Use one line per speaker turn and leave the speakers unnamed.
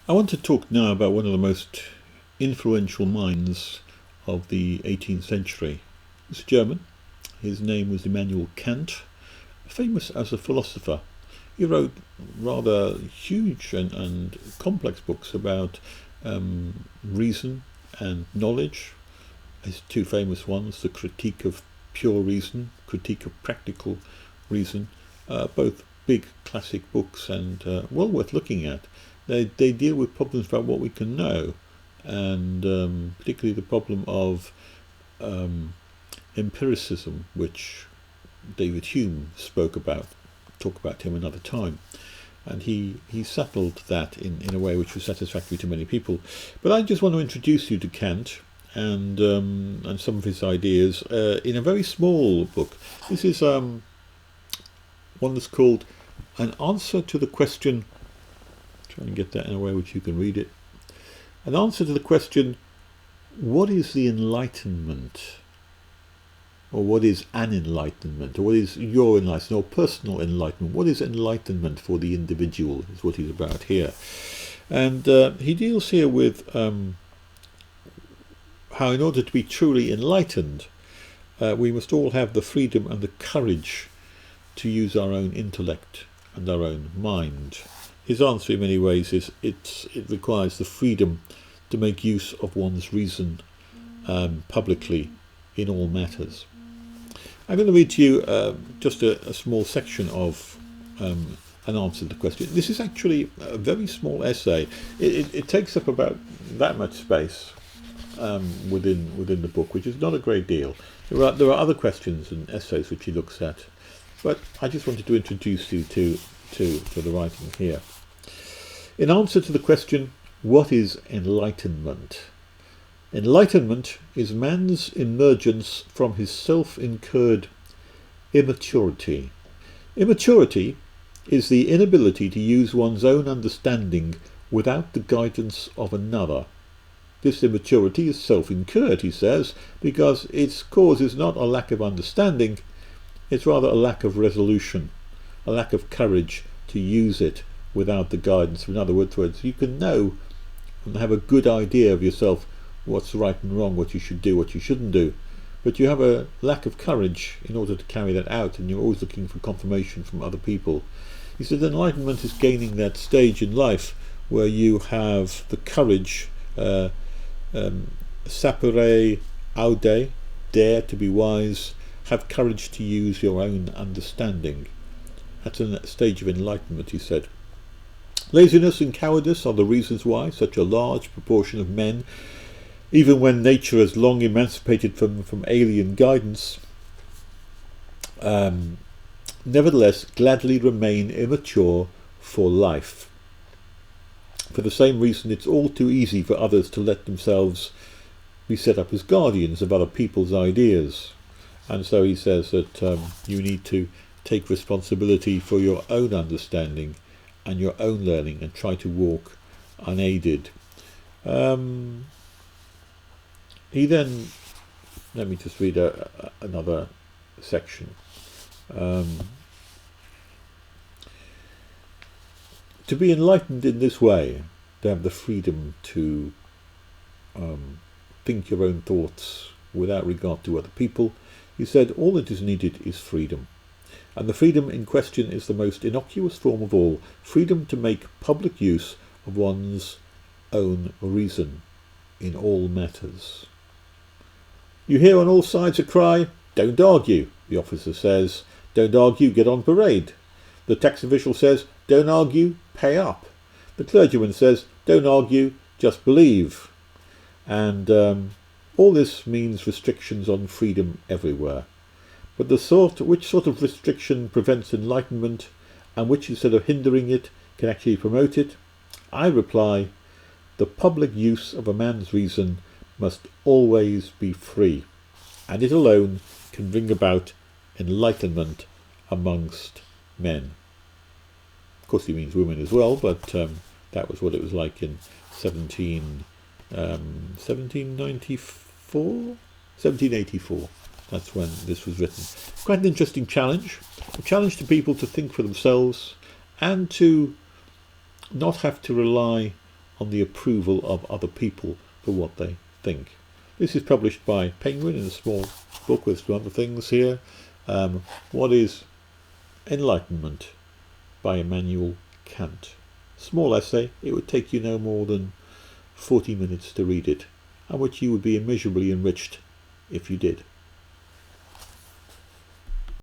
I want to talk now about one of the most influential minds of the 18th century. He's German. His name was Immanuel Kant, famous as a philosopher. He wrote rather huge and complex books about reason and knowledge. His two famous ones, the Critique of Pure Reason, Critique of Practical Reason, both big classic books and well worth looking at. They deal with problems about what we can know, and particularly the problem of empiricism, which David Hume talk about him another time. And he settled that in a way which was satisfactory to many people. But I just want to introduce you to Kant and some of his ideas in a very small book. This is one that's called An Answer to the Question. Try and get that in a way which you can read it. An answer to the question, what is the enlightenment? Or what is an enlightenment? Or what is your enlightenment? Or personal enlightenment? What is enlightenment for the individual is what he's about here. And he deals here with how in order to be truly enlightened, we must all have the freedom and the courage to use our own intellect and our own mind. His answer in many ways is it requires the freedom to make use of one's reason publicly in all matters. I'm going to read to you just a small section of an answer to the question. This is actually a very small essay. It takes up about that much space within the book, which is not a great deal. There are other questions and essays which he looks at, but I just wanted to introduce you to the writing here. In answer to the question, what is enlightenment? Enlightenment is man's emergence from his self-incurred immaturity. Immaturity is the inability to use one's own understanding without the guidance of another. This immaturity is self-incurred, he says, because its cause is not a lack of understanding, it's rather a lack of resolution, a lack of courage to use it without the guidance. In other words, you can know and have a good idea of yourself, what's right and wrong, what you should do, what you shouldn't do, but you have a lack of courage in order to carry that out, and you're always looking for confirmation from other people. He said enlightenment is gaining that stage in life where you have the courage, sapere aude, dare to be wise, have courage to use your own understanding. That's a stage of enlightenment, he said. Laziness and cowardice are the reasons why such a large proportion of men, even when nature has long emancipated from alien guidance, nevertheless gladly remain immature for life. For the same reason, it's all too easy for others to let themselves be set up as guardians of other people's ideas. And so he says that you need to take responsibility for your own understanding and your own learning and try to walk unaided. He then, let me just read another section. To be enlightened in this way, to have the freedom to think your own thoughts without regard to other people, he said all that is needed is freedom. And the freedom in question is the most innocuous form of all, freedom to make public use of one's own reason in all matters. You hear on all sides a cry, "Don't argue," the officer says. "Don't argue, get on parade." The tax official says, "Don't argue, pay up." The clergyman says, "Don't argue, just believe." And all this means restrictions on freedom everywhere. But which sort of restriction prevents enlightenment, and which, instead of hindering it, can actually promote it? I reply, the public use of a man's reason must always be free, and it alone can bring about enlightenment amongst men. Of course he means women as well, but that was what it was like in 1784. That's when this was written. Quite an interesting challenge. A challenge to people to think for themselves and to not have to rely on the approval of other people for what they think. This is published by Penguin in a small book with some other things here. What is Enlightenment by Immanuel Kant. Small essay. It would take you no more than 40 minutes to read it, and which you would be immeasurably enriched if you did.